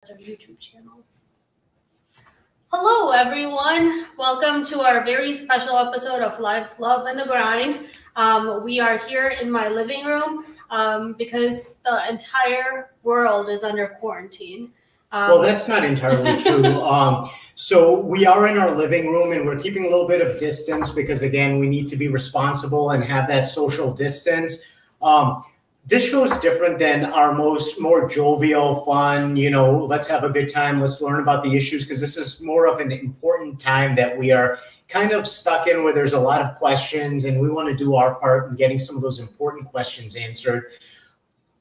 our YouTube channel. Hello, everyone. Welcome to our very special episode of Life, Love, and the Grind. We are here in my living room because the entire world is under quarantine. Well, that's not entirely true. So we are in our living room and we're keeping a little bit of distance because, again, we need to be responsible and have that social distance. This show is different than our more jovial, fun, let's have a good time, let's learn about the issues, because this is more of an important time that we are kind of stuck in where there's a lot of questions and we want to do our part in getting some of those important questions answered.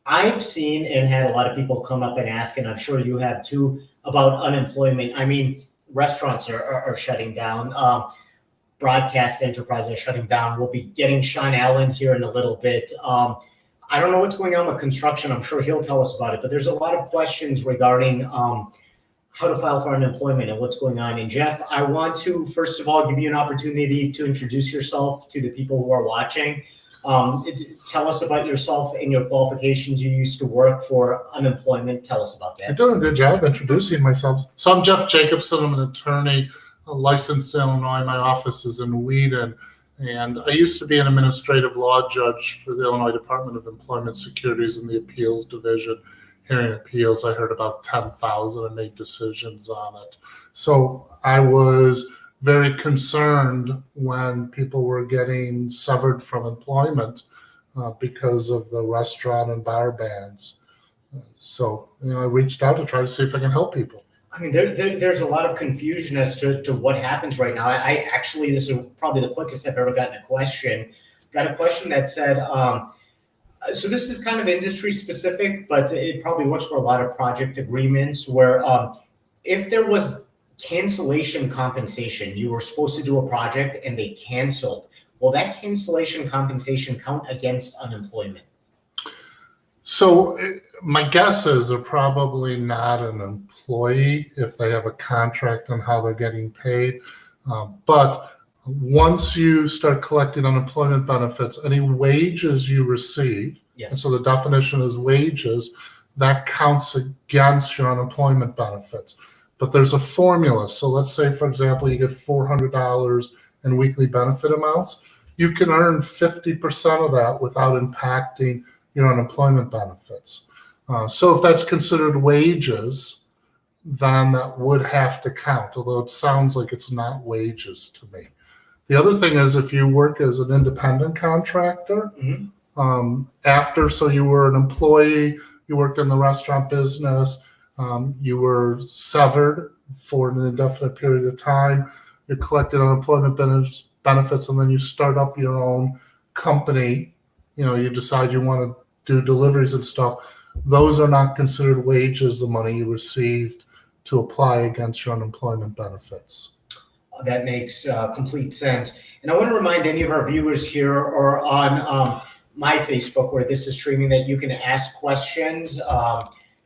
I've seen and had a lot of people come up and ask, and I'm sure you have too, about unemployment. I mean, restaurants are shutting down. Broadcast enterprises are shutting down. We'll be getting Sean Allen here in a little bit. I don't know what's going on with construction. I'm sure he'll tell us about it, but there's a lot of questions regarding how to file for unemployment and what's going on. And Jeff, I want to, first of all, give you an opportunity to introduce yourself to the people who are watching. Tell us about yourself and your qualifications. You used to work for unemployment. Tell us about that. I'm doing a good job introducing myself. So I'm Jeff Jacobson. I'm an attorney, licensed in Illinois. My office is in Wheaton. And I used to be an administrative law judge for the Illinois Department of Employment Securities in the appeals division. Hearing appeals, I heard about 10,000 and made decisions on it. So I was very concerned when people were getting severed from employment because of the restaurant and bar bans. So I reached out to try to see if I can help people. I mean, there's a lot of confusion as to what happens right now. I actually, this is probably the quickest I've ever gotten a question. Got a question that said, so this is kind of industry specific, but it probably works for a lot of project agreements where if there was cancellation compensation, you were supposed to do a project and they canceled, will that cancellation compensation count against unemployment? So my guess is they're probably not an employee if they have a contract on how they're getting paid. But once you start collecting unemployment benefits, any wages you receive, yes. And so the definition is wages, that counts against your unemployment benefits. But there's a formula. So let's say, for example, you get $400 in weekly benefit amounts. You can earn 50% of that without impacting your unemployment benefits. So if that's considered wages, then that would have to count, although it sounds like it's not wages to me. The other thing is if you work as an independent contractor, so you were an employee, you worked in the restaurant business, you were severed for an indefinite period of time, you collected unemployment benefits, and then you start up your own company, you decide you want to do deliveries and stuff. Those are not considered wages, the money you received to apply against your unemployment benefits. That makes complete sense. And I want to remind any of our viewers here or on my Facebook where this is streaming that you can ask questions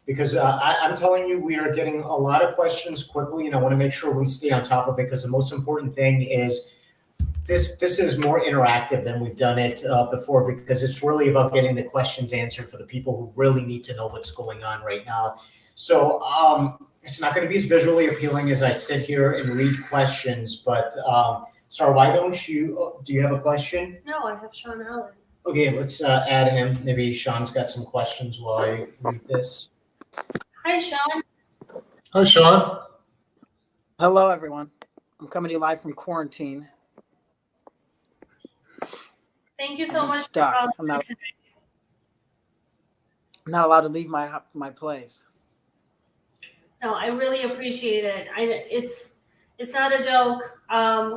because I'm telling you, we are getting a lot of questions quickly, and I want to make sure we stay on top of it because the most important thing is this is more interactive than we've done it before because it's really about getting the questions answered for the people who really need to know what's going on right now. So it's not going to be as visually appealing as I sit here and read questions, but Sarah, why don't you, do you have a question? No, I have Sean Allen. Okay, let's add him. Maybe Sean's got some questions while I read this. Hi, Sean. Hi, Sean. Hello, everyone. I'm coming to you live from quarantine. Thank you so much stuck. for I'm not, today. I'm not allowed to leave my place. No, I really appreciate it. It's not a joke.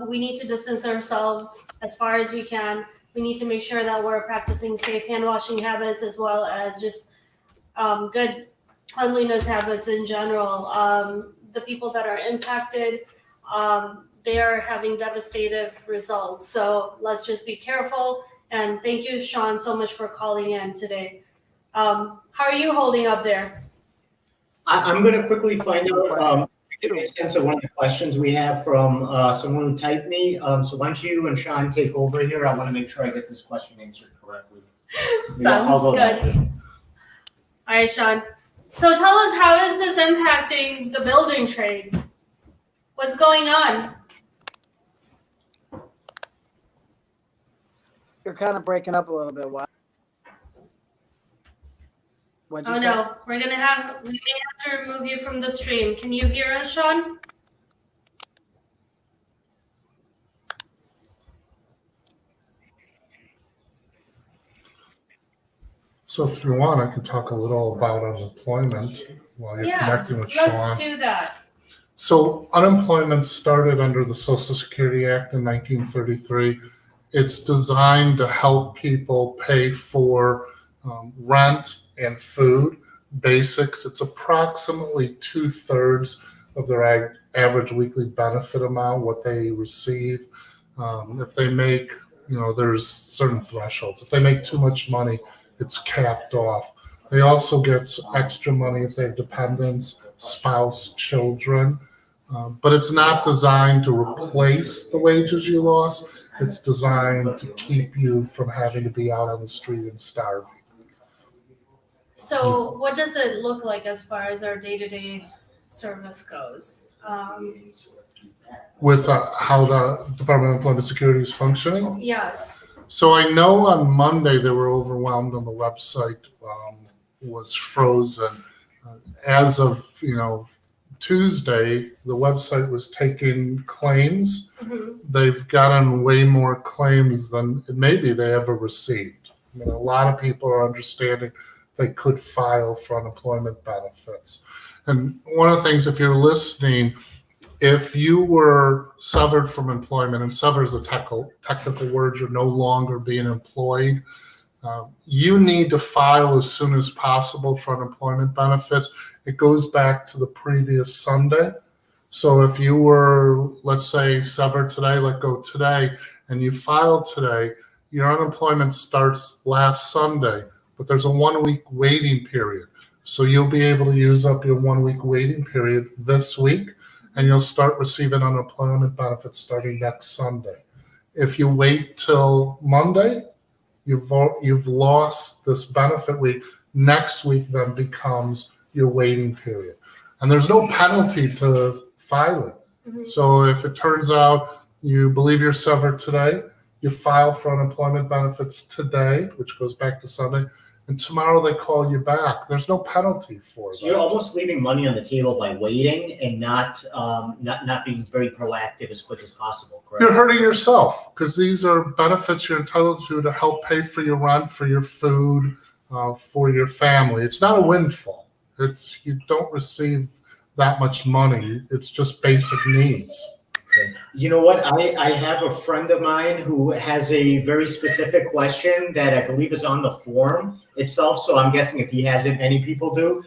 We need to distance ourselves as far as we can. We need to make sure that we're practicing safe hand washing habits as well as just good cleanliness habits in general. The people that are impacted, they are having devastating results. So let's just be careful. And thank you, Sean, so much for calling in today. How are you holding up there? I'm going to quickly find out, get a sense of one of the questions we have from someone who typed me. So why don't you and Sean take over here? I want to make sure I get this question answered correctly. Sounds good. All right, Sean. So tell us, how is this impacting the building trades? What's going on? You're kind of breaking up a little bit. Why? What'd you Oh say? no, we may have to remove you from the stream. Can you hear us, Sean? So if you want, I can talk a little about unemployment while you're connecting with Sean. Let's do that. So unemployment started under the Social Security Act in 1933. It's designed to help people pay for rent and food, basics. It's approximately 2/3 of their average weekly benefit amount, what they receive. If they make, there's certain thresholds. If they make too much money, it's capped off. They also get extra money if they have dependents, spouse, children. But it's not designed to replace the wages you lost. It's designed to keep you from having to be out on the street and starving. So what does it look like as far as our day-to-day service goes? With how the Department of Employment Security is functioning? Yes. So I know on Monday they were overwhelmed and the website was frozen. As of, Tuesday, the website was taking claims. Mm-hmm. They've gotten way more claims than maybe they ever received. I mean, a lot of people are understanding they could file for unemployment benefits. And one of the things, if you're listening, if you were severed from employment, and sever is a technical word, you're no longer being employed, you need to file as soon as possible for unemployment benefits. It goes back to the previous Sunday. So if you were, let's say, severed today, let go today, and you filed today, your unemployment starts last Sunday, but there's a 1-week waiting period. So you'll be able to use up your 1-week waiting period this week, and you'll start receiving unemployment benefits starting next Sunday. If you wait till Monday, you've lost this benefit week. Next week then becomes your waiting period. And there's no penalty to filing. Mm-hmm. So if it turns out you believe you're severed today, you file for unemployment benefits today, which goes back to Sunday, and tomorrow they call you back. There's no penalty for that. So you're almost leaving money on the table by waiting and not being very proactive as quick as possible, correct? You're hurting yourself because these are benefits you're entitled to help pay for your rent, for your food, for your family. It's not a windfall. You don't receive that much money. It's just basic needs. You know what? I have a friend of mine who has a very specific question that I believe is on the form itself. So I'm guessing if he has it, many people do.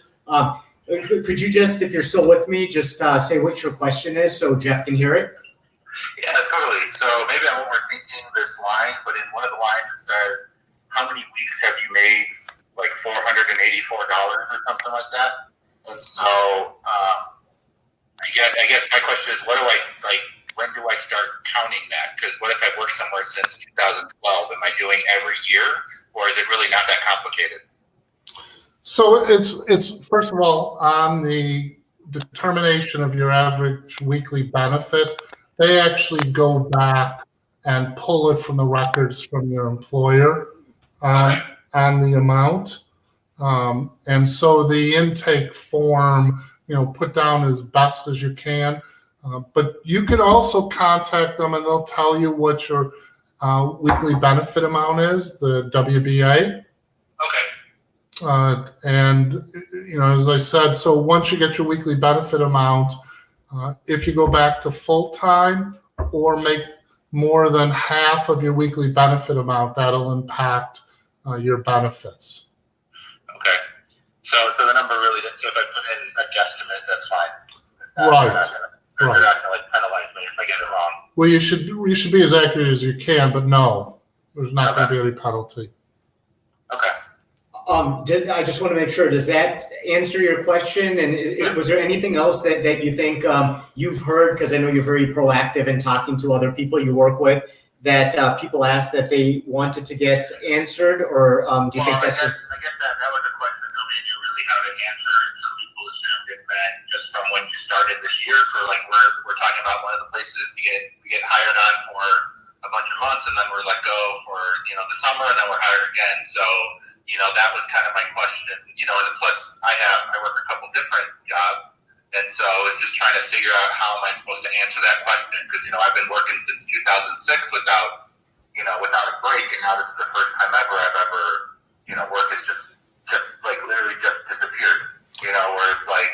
Could you just, if you're still with me, just say what your question is so Jeff can hear it? Yeah, totally. So maybe I'm overthinking this line, but in one of the lines it says, how many weeks have you made like $484 or something like that? And so I guess my question is, when do I start counting that? Because what if I've worked somewhere since 2012? Am I doing every year, or is it really not that complicated? So it's first of all, on the determination of your average weekly benefit, they actually go back and pull it from the records from your employer on the amount. And so the intake form, put down as best as you can. But you could also contact them and they'll tell you what your weekly benefit amount is, the WBA. Okay. And, as I said, so once you get your weekly benefit amount, if you go back to full-time or make more than half of your weekly benefit amount, that'll impact your benefits. Okay. So the number really, so if I put in a guesstimate, that's fine. Right. They're not going to penalize me if I get it wrong. Well, you should be as accurate as you can, but no, there's not going to be any penalty. Okay. I just want to make sure, does that answer your question? And was there anything else that you think you've heard, because I know you're very proactive in talking to other people you work with, that people asked that they wanted to get answered, or do you think that's... I guess that was a question nobody knew really how to answer. So started this year for like we're talking about one of the places we get hired on for a bunch of months, and then we're let go for the summer, and then we're hired again. So that was kind of my question. And plus I work a couple different jobs, and so it's just trying to figure out how am I supposed to answer that question, because I've been working since 2006 without a break, and now this is the first time ever I've ever work has just like literally just disappeared. Where it's like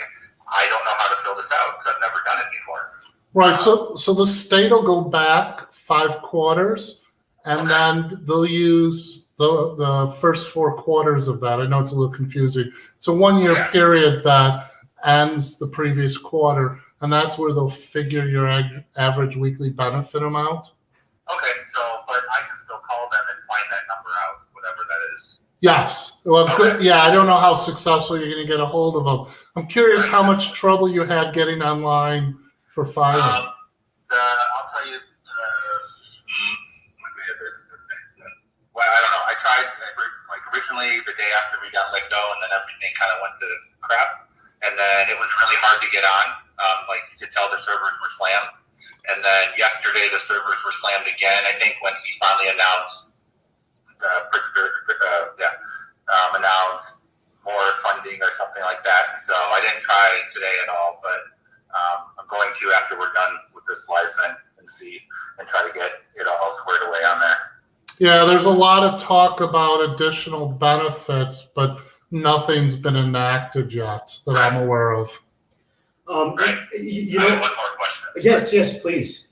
I don't know how to fill this out because I've never done it before. Right. So the state will go back 5 quarters, and then they'll use the first 4 quarters of that. I know it's a little confusing. It's a 1-year period that ends the previous quarter, and that's where they'll figure your average weekly benefit amount. Okay, but I can still call them and find that number out, whatever that is. Yes. Well, okay. Yeah, I don't know how successful you're going to get a hold of them. I'm curious how much trouble you had getting online for filing. I'll tell you, what day is it? Well, I don't know. I tried, like originally the day after we got let go, and then everything kind of went to crap. And then it was really hard to get on. Like you could tell the servers were slammed. And then yesterday the servers were slammed again. I think when he finally announced announced more funding or something like that. And so I didn't try today at all, but I'm going to after we're done with this live and see and try to get it all squared away on there. Yeah, there's a lot of talk about additional benefits, but nothing's been enacted yet that I'm aware of. Right. I have one more question. Yes, please.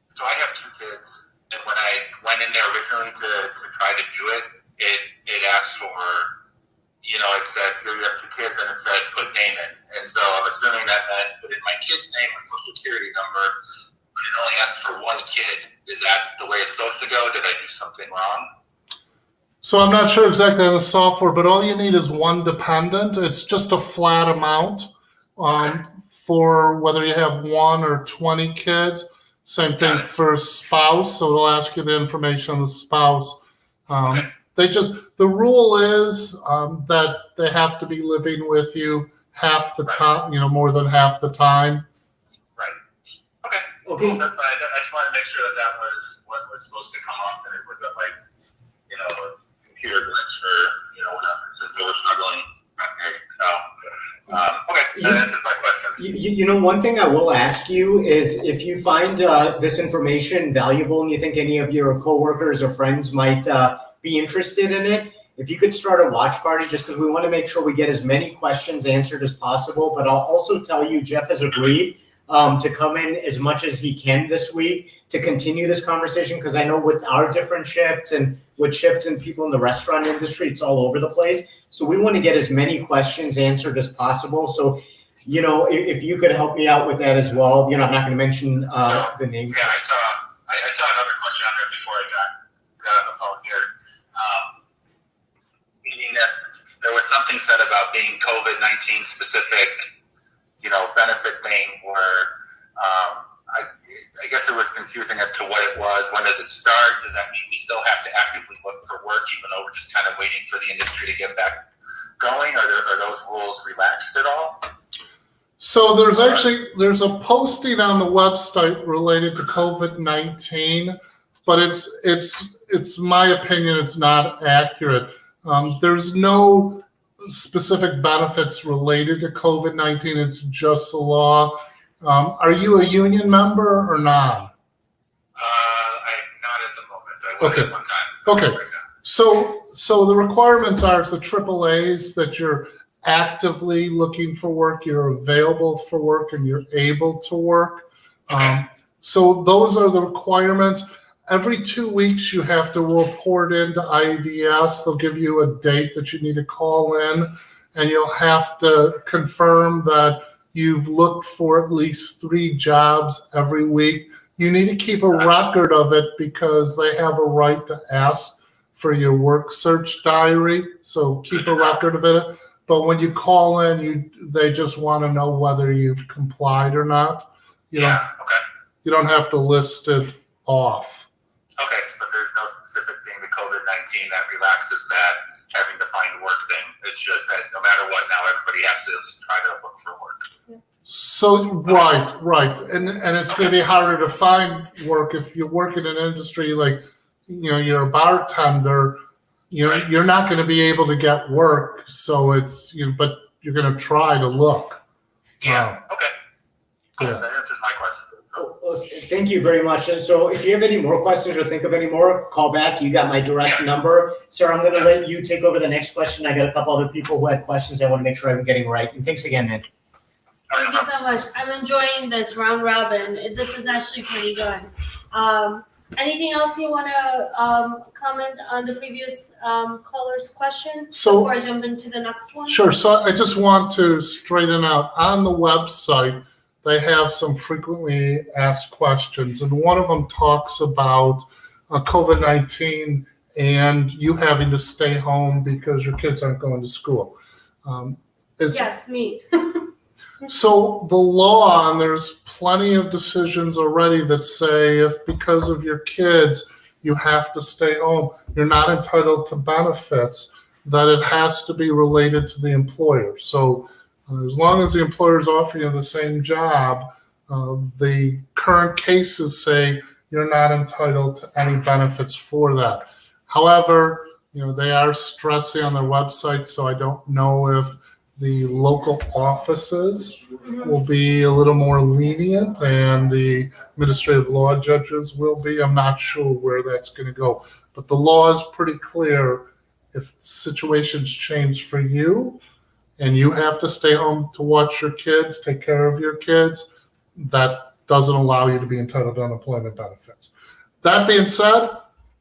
So I have 2 kids, and when I went in there originally to try to do it, it asked for, it said, here you have 2 kids, and it said put name in. And so I'm assuming that meant put in my kid's name and social security number, but it only asked for 1 kid. Is that the way it's supposed to go? Did I do something wrong? So I'm not sure exactly on the software, but all you need is 1 dependent. It's just a flat amount for whether you have 1 or 20 kids. Same thing for spouse. So it'll ask you the information on the spouse. The rule is that they have to be living with you half the time, more than half the time. Right. Okay. Cool. That's fine. I just wanted to make sure that was what was supposed to come up, and it wasn't like, a computer glitch or, whatever, because they were struggling. Okay, that answers my questions. One thing I will ask you is if you find this information valuable and you think any of your coworkers or friends might be interested in it, if you could start a watch party, just because we want to make sure we get as many questions answered as possible. But I'll also tell you, Jeff has agreed to come in as much as he can this week to continue this conversation, because I know with our different shifts and with shifts and people in the restaurant industry, it's all over the place. So we want to get as many questions answered as possible. So, if you could help me out with that as well. I'm not going to mention the name. Yeah, I saw another question on there before I got on the phone here. Meaning that there was something said about being COVID-19 specific, benefit thing where I guess it was confusing as to what it was. When does it start? Does that mean we still have to actively look for work even though we're just kind of waiting for the industry to get back going? Are those rules relaxed at all? So there's a posting on the website related to COVID-19, but it's my opinion it's not accurate. There's no specific benefits related to COVID-19. It's just the law. Are you a union member or not? I'm not at the moment. I was at one time. Okay. So the requirements are it's the AAAs that you're actively looking for work, you're available for work, and you're able to work. So those are the requirements. Every 2 weeks, you have to report into IDS. They'll give you a date that you need to call in, and you'll have to confirm that you've looked for at least 3 jobs every week. You need to keep a record of it because they have a right to ask for your work search diary. So keep a record of it. But when you call in, they just want to know whether you've complied or not. You don't have to list it off. Okay, but there's no specific thing to COVID-19 that relaxes that, having to find work thing. It's just that no matter what, now everybody has to just try to look for work. So right, and it's going to be harder to find work if you work in an industry like, you're a bartender. You're not going to be able to get work. So it's but you're going to try to look. Yeah. Okay. Cool. Yeah. That answers my question. Thank you very much. And so if you have any more questions or think of any more, call back. You got my direct number. Sir, I'm going to let you take over the next question. I got a couple other people who had questions I want to make sure I'm getting right. And thanks again, man. Thank you so much. I'm enjoying this round robin. This is actually pretty good. Anything else you want to comment on the previous caller's question before I jump into the next one? Sure. So I just want to straighten out on the website. They have some frequently asked questions, and one of them talks about COVID-19 and you having to stay home because your kids aren't going to school. Yes, me. So the law, and there's plenty of decisions already that say if because of your kids you have to stay home, you're not entitled to benefits, that it has to be related to the employer. So as long as the employer is offering you the same job, the current cases say you're not entitled to any benefits for that. However, they are stressing on their website, so I don't know if the local offices will be a little more lenient and the administrative law judges will be. I'm not sure where that's going to go. But the law is pretty clear. If situations change for you and you have to stay home to watch your kids, take care of your kids, that doesn't allow you to be entitled to unemployment benefits. That being said,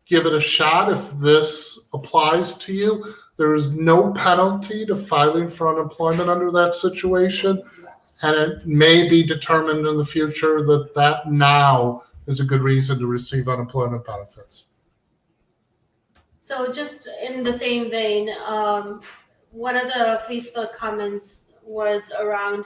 give it a shot if this applies to you. There is no penalty to filing for unemployment under that situation, and it may be determined in the future that now is a good reason to receive unemployment benefits. So just in the same vein, one of the Facebook comments was around,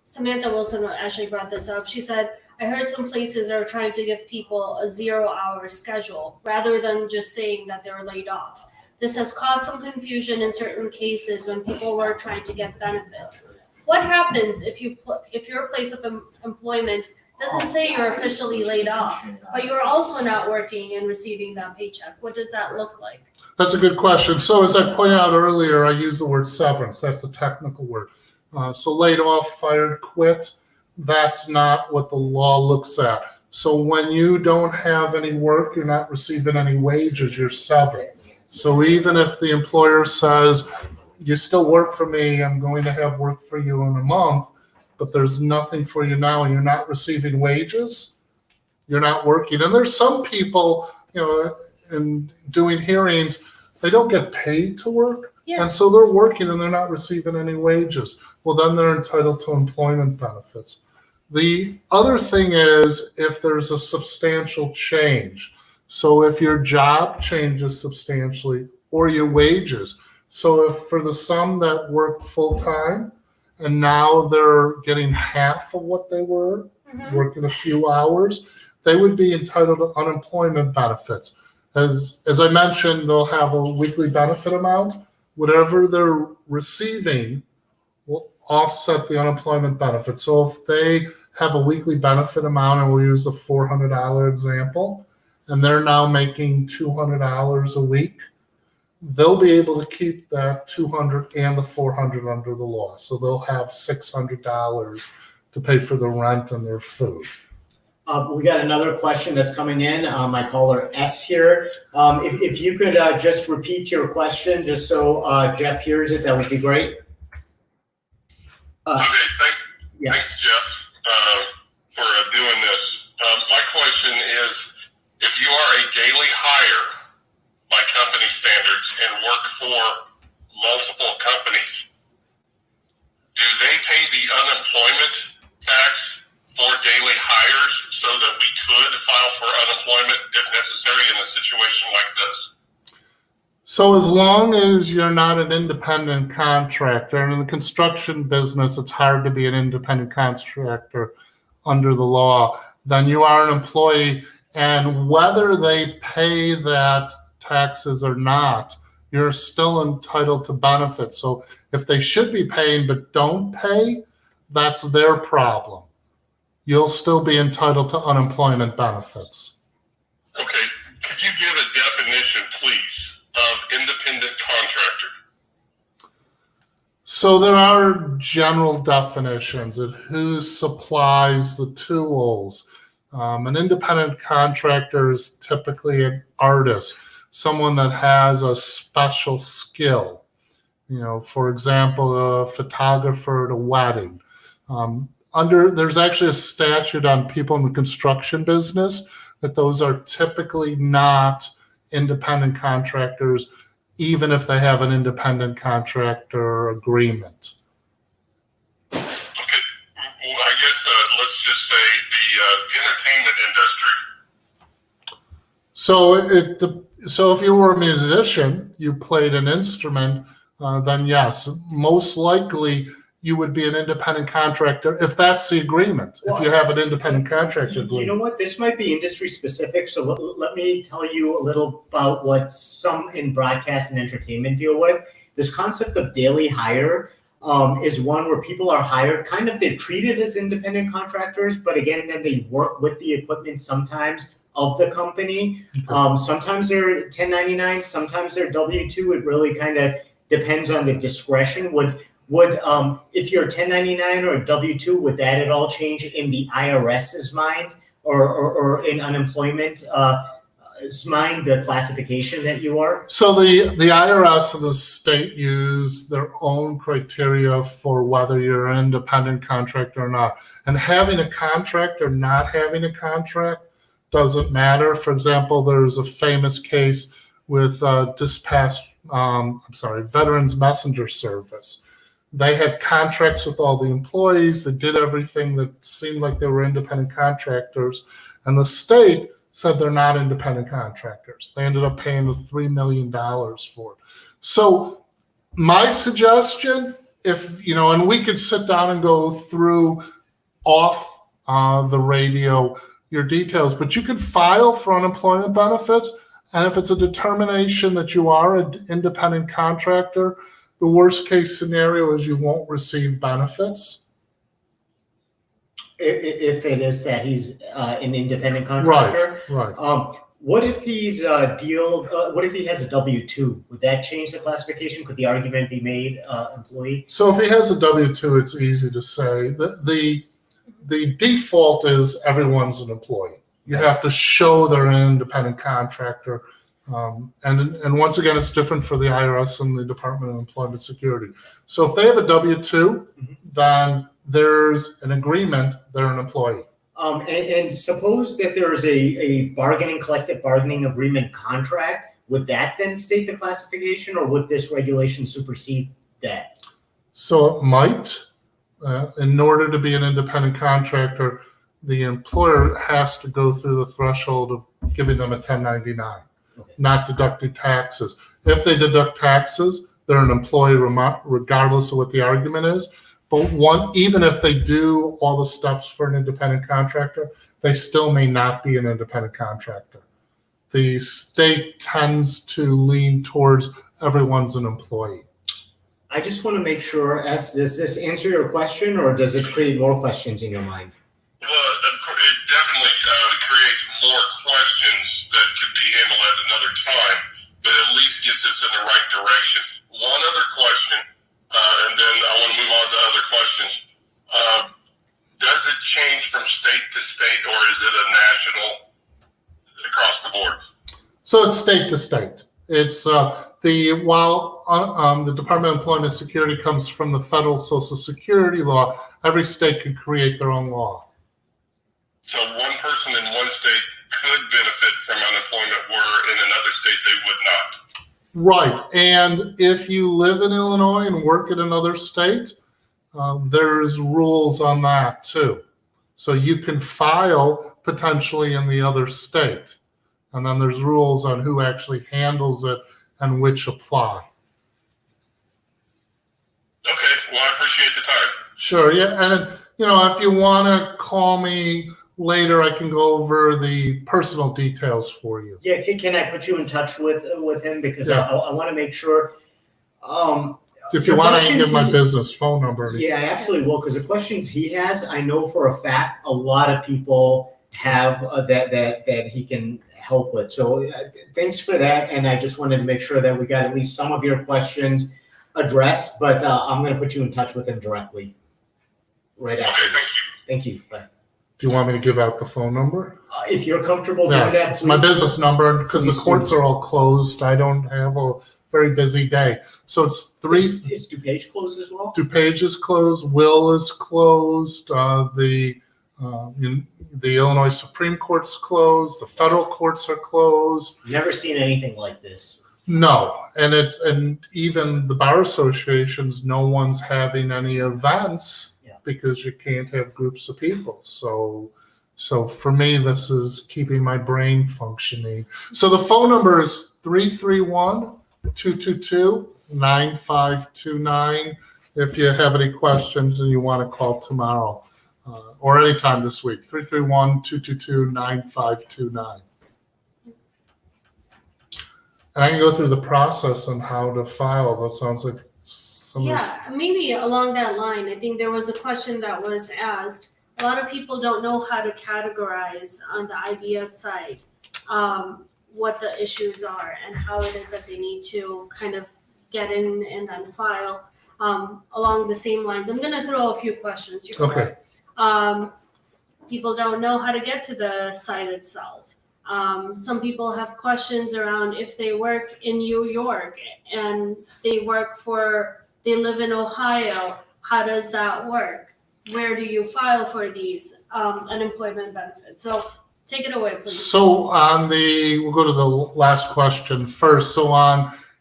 Samantha Wilson actually brought this up. She said, I heard some places are trying to give people a 0-hour schedule rather than just saying that they're laid off. This has caused some confusion in certain cases when people were trying to get benefits. What happens if your place of employment doesn't say you're officially laid off, but you're also not working and receiving that paycheck? What does that look like? That's a good question. So as I pointed out earlier, I use the word severance. That's a technical word. So laid off, fired, quit, that's not what the law looks at. So when you don't have any work, you're not receiving any wages, you're severed. So even if the employer says, you still work for me, I'm going to have work for you in a month, but there's nothing for you now and you're not receiving wages, you're not working. And there's some people, in doing hearings, they don't get paid to work. Yeah. And so they're working and they're not receiving any wages. Well, then they're entitled to employment benefits. The other thing is if there's a substantial change. So if your job changes substantially or your wages. So if for the some that work full time and now they're getting half of what they were, working a few hours, they would be entitled to unemployment benefits. As I mentioned, they'll have a weekly benefit amount. Whatever they're receiving will offset the unemployment benefit. So if they have a weekly benefit amount, and we'll use the $400 example, and they're now making $200 a week, they'll be able to keep that $200 and the $400 under the law. So they'll have $600 to pay for the rent and their food. We got another question that's coming in. My caller S here. If you could just repeat your question, just so Jeff hears it, that would be great. Thanks, Jeff, for doing this. My question is, if you are a daily hire by company standards and work for multiple companies, do they pay the unemployment tax for daily hires so that we could file for unemployment if necessary in a situation like this? So as long as you're not an independent contractor, and in the construction business, it's hard to be an independent contractor under the law, then you are an employee. And whether they pay that taxes or not, you're still entitled to benefits. So if they should be paying but don't pay, that's their problem. You'll still be entitled to unemployment benefits. Okay, could you give a definition, please, of independent contractor? So there are general definitions of who supplies the tools. An independent contractor is typically an artist, someone that has a special skill. For example, a photographer at a wedding. There's actually a statute on people in the construction business that those are typically not independent contractors, even if they have an independent contractor agreement. Okay, well, I guess let's just say the entertainment industry. So if you were a musician, you played an instrument, then yes, most likely you would be an independent contractor if that's the agreement. If you have an independent contractor agreement. You know what? This might be industry specific. So let me tell you a little about what some in broadcast and entertainment deal with. This concept of daily hire is one where people are hired, kind of they're treated as independent contractors, but again, then they work with the equipment sometimes of the company. Sometimes they're 1099, sometimes they're W-2. It really kind of depends on the discretion. Would if you're 1099 or W-2, would that at all change in the IRS's mind or in unemployment's mind, the classification that you are? So the IRS and the state use their own criteria for whether you're an independent contractor or not. And having a contract or not having a contract doesn't matter. For example, there's a famous case with Veterans Messenger Service. They had contracts with all the employees. They did everything that seemed like they were independent contractors. And the state said they're not independent contractors. They ended up paying $3 million for it. So my suggestion, and we could sit down and go through off the radio your details, but you could file for unemployment benefits. And if it's a determination that you are an independent contractor, the worst case scenario is you won't receive benefits. If it is that he's an independent contractor, right. What if he's what if he has a W-2? Would that change the classification? Could the argument be made, employee? So if he has a W-2, it's easy to say. The default is everyone's an employee. You have to show they're an independent contractor. And once again, it's different for the IRS and the Department of Employment Security. So if they have a W-2, then there's an agreement, they're an employee. And suppose that there is a collective bargaining agreement contract, would that then state the classification, or would this regulation supersede that? So it might. In order to be an independent contractor, the employer has to go through the threshold of giving them a 1099. Not deducting taxes. If they deduct taxes, they're an employee regardless of what the argument is. But even if they do all the steps for an independent contractor, they still may not be an independent contractor. The state tends to lean towards everyone's an employee. I just want to make sure, does this answer your question, or does it create more questions in your mind? Well, it definitely creates more questions that could be handled at another time, but at least gets us in the right direction. One other question, and then I want to move on to other questions. Does it change from state to state, or is it a national across the board? So it's state to state. It's while the Department of Employment Security comes from the federal Social Security law, every state can create their own law. So one person in one state could benefit from unemployment where in another state they would not. Right. And if you live in Illinois and work in another state, there's rules on that too. So you can file potentially in the other state. And then there's rules on who actually handles it and which apply. Okay. Well, I appreciate the time. Sure. Yeah. And, if you want to call me later I can go over the personal details for you. Yeah, can I put you in touch with him because Yeah. I want to make sure. If you the want, I can give questions my he- business phone number. Yeah, I absolutely will, because the questions he has, I know for a fact a lot of people have that he can help with. So thanks for that, and I just wanted to make sure that we got at least some of your questions addressed. But I'm going to put you in touch with him directly right after Okay, this. Thank you. Bye. Do you want me to give out the phone number? If you're comfortable Yeah, doing that, it's my please. business number because the Please do. courts are all closed. I don't have a very busy day. So it's Is DuPage closed as well? DuPage is closed, Will is closed, the Illinois Supreme Court's closed, the federal courts are closed. Never seen anything like this. No, and even the bar associations, no one's having any events because you can't have groups of people. So for me, this is keeping my brain functioning. So the phone number is 331-222-9529 if you have any questions and you want to call tomorrow or anytime this week, 331-222-9529. And I can go through the process on how to file. That sounds like Maybe along that line, I think there was a question that was asked. A lot of people don't know how to categorize on the IDS side what the issues are and how it is that they need to kind of get in and then file along the same lines. I'm going to throw a few questions your way. People don't know how to get to the site itself. Some people have questions around if they work in New York and they live in Ohio, how does that work? Where do you file for these unemployment benefits? So take it away, please. So we'll go to the last question first. So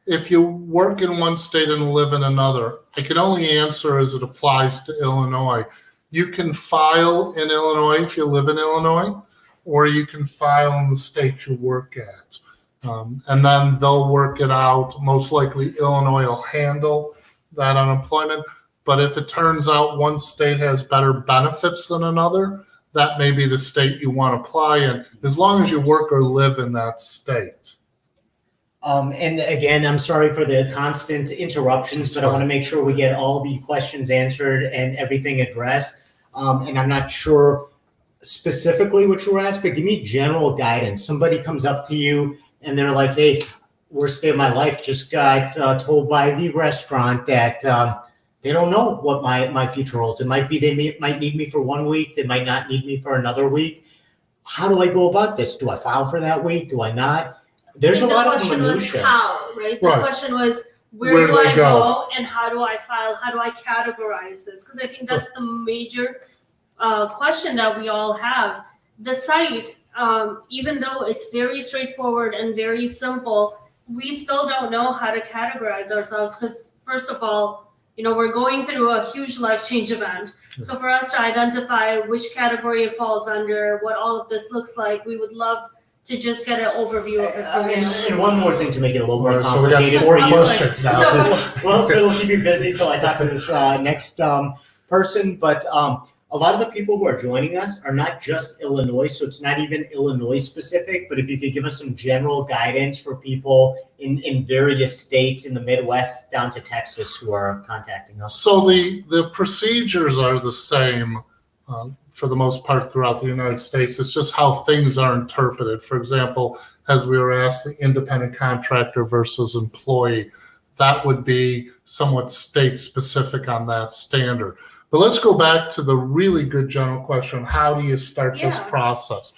if you work in one state and live in another, I can only answer as it applies to Illinois. You can file in Illinois if you live in Illinois, or you can file in the state you work at. And then they'll work it out. Most likely Illinois will handle that unemployment. But if it turns out one state has better benefits than another, that may be the state you want to apply in, as long as you work or live in that state. And again, I'm sorry for the constant interruptions, but I want to make sure we get all the questions answered and everything addressed. And I'm not sure specifically what you were asked, but give me general guidance. Somebody comes up to you and they're like, hey, worst day of my life, just got told by the restaurant that they don't know what my future holds. It might be they might need me for 1 week. They might not need me for another week. How do I go about this? Do I file for that week? Do I not? There's a lot of minutiae. The question was how, right? The question was where do I go and how do I file? How do I categorize this? Because I think that's the major question that we all have. The site, even though it's very straightforward and very simple, we still don't know how to categorize ourselves because, first of all, we're going through a huge life change event. So for us to identify which category it falls under, what all of this looks like, we would love to just get an overview of it from you. And one more thing to make it a little more So we got complicated 4 for you. questions now. Well, so it'll keep you busy till I talk to this next person. But a lot of the people who are joining us are not just Illinois, so it's not even Illinois specific. But if you could give us some general guidance for people in various states in the Midwest down to Texas who are contacting us. So the procedures are the same for the most part throughout the United States. It's just how things are interpreted. For example, as we were asked, the independent contractor versus employee, that would be somewhat state specific on that standard. But let's go back to the really good general question, how do you start this process?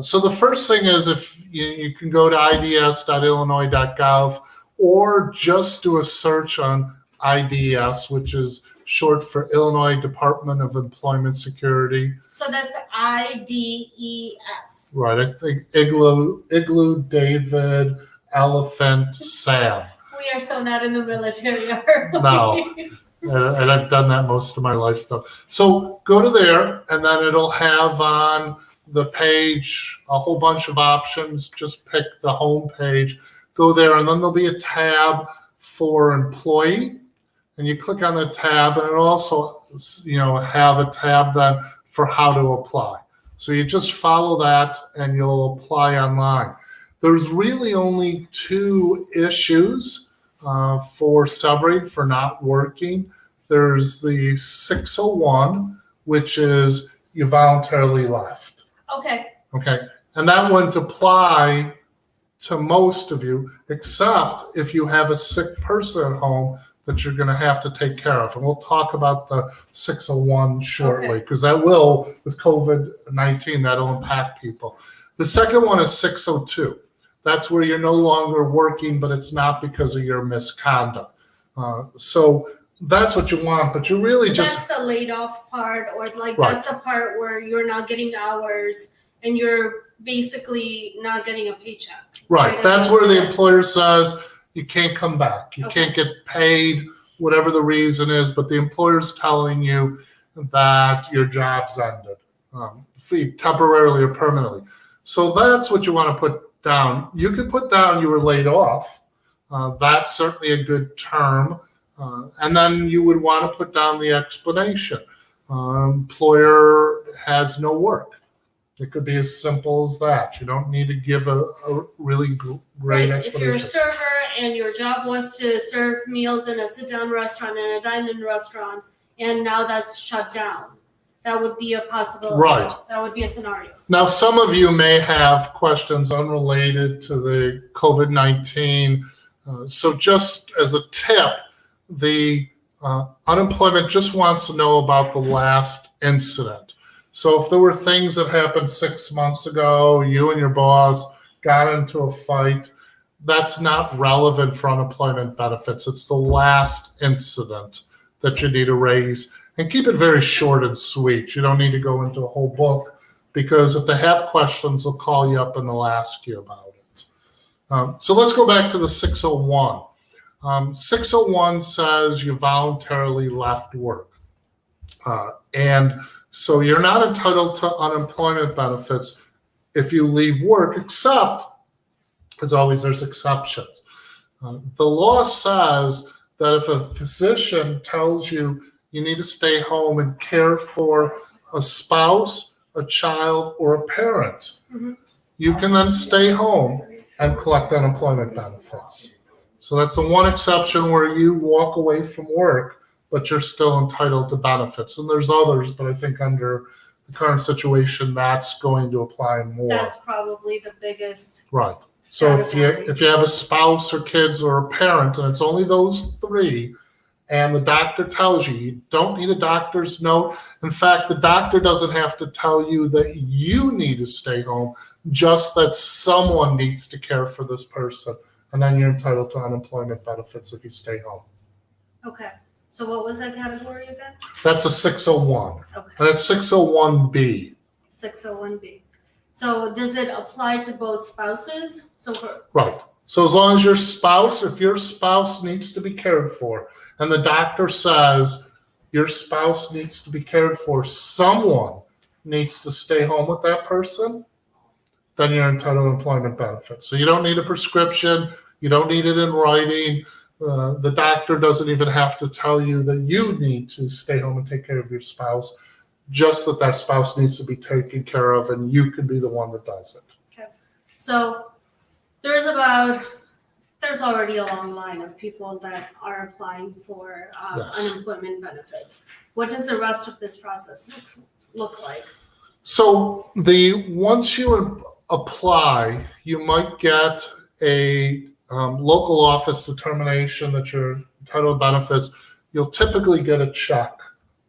So the first thing is if you can go to ids.illinois.gov or just do a search on IDS, which is short for Illinois Department of Employment Security. So that's IDES. Right, I think Igloo, David, Elephant, Sam. We are so not in the military, are we? No. And I've done that most of my life stuff. So go to there, and then it'll have on the page a whole bunch of options. Just pick the home page, go there, and then there'll be a tab for employee. And you click on the tab, and it'll also have a tab then for how to apply. So you just follow that and you'll apply online. There's really only 2 issues for severing for not working. There's the 601, which is you voluntarily left. Okay. Okay. And that wouldn't apply to most of you, except if you have a sick person at home that you're going to have to take care of. And we'll talk about the 601 shortly, because that will, with COVID-19, that'll impact people. The second one is 602. That's where you're no longer working, but it's not because of your misconduct. So that's what you want, but you really just... That's the laid off part, or like Right. that's the part where you're not getting hours and you're basically not getting a paycheck. Right. That's where the employer says you can't come back. You Okay. can't get paid, whatever the reason is, but the employer's telling you that your job's ended, temporarily or permanently. So that's what you want to put down. You could put down you were laid off. That's certainly a good term. And then you would want to put down the explanation. Employer has no work. It could be as simple as that. You don't need to give a really great Right. If you're a explanation. server and your job was to serve meals in a sit-down restaurant and a dine-in restaurant, and now that's shut down, that would be a possibility. Right. That would be a scenario. Now, some of you may have questions unrelated to the COVID-19. So just as a tip, the unemployment just wants to know about the last incident. So if there were things that happened 6 months ago, you and your boss got into a fight, that's not relevant for unemployment benefits. It's the last incident that you need to raise. And keep it very short and sweet. You don't need to go into a whole book, because if they have questions, they'll call you up and they'll ask you about it. So let's go back to the 601. 601 says you voluntarily left work. And so you're not entitled to unemployment benefits if you leave work, except, as always, there's exceptions. The law says that if a physician tells you you need to stay home and care for a spouse, a child, or a parent, you can then stay home and collect unemployment benefits. So that's the one exception where you walk away from work, but you're still entitled to benefits. And there's others, but I think under the current situation, that's going to apply more. That's probably the biggest. Right. So if you have a spouse or kids or a parent, and it's only those 3, and the doctor tells you don't need a doctor's note. In fact, the doctor doesn't have to tell you that you need to stay home, just that someone needs to care for this person. And then you're entitled to unemployment benefits if you stay home. Okay. So what was that category again? That's a 601. Okay. And it's 601B. 601B. So does it apply to both spouses? So for Right. So as long as your spouse, if your spouse needs to be cared for, and the doctor says your spouse needs to be cared for, someone needs to stay home with that person, then you're entitled to employment benefits. So you don't need a prescription. You don't need it in writing. The doctor doesn't even have to tell you that you need to stay home and take care of your spouse, just that that spouse needs to be taken care of, and you can be the one that does it. Okay. So there's already a long line of people that are applying for Yes. unemployment benefits. What does the rest of this process look like? So once you apply, you might get a local office determination that you're entitled to benefits. You'll typically get a check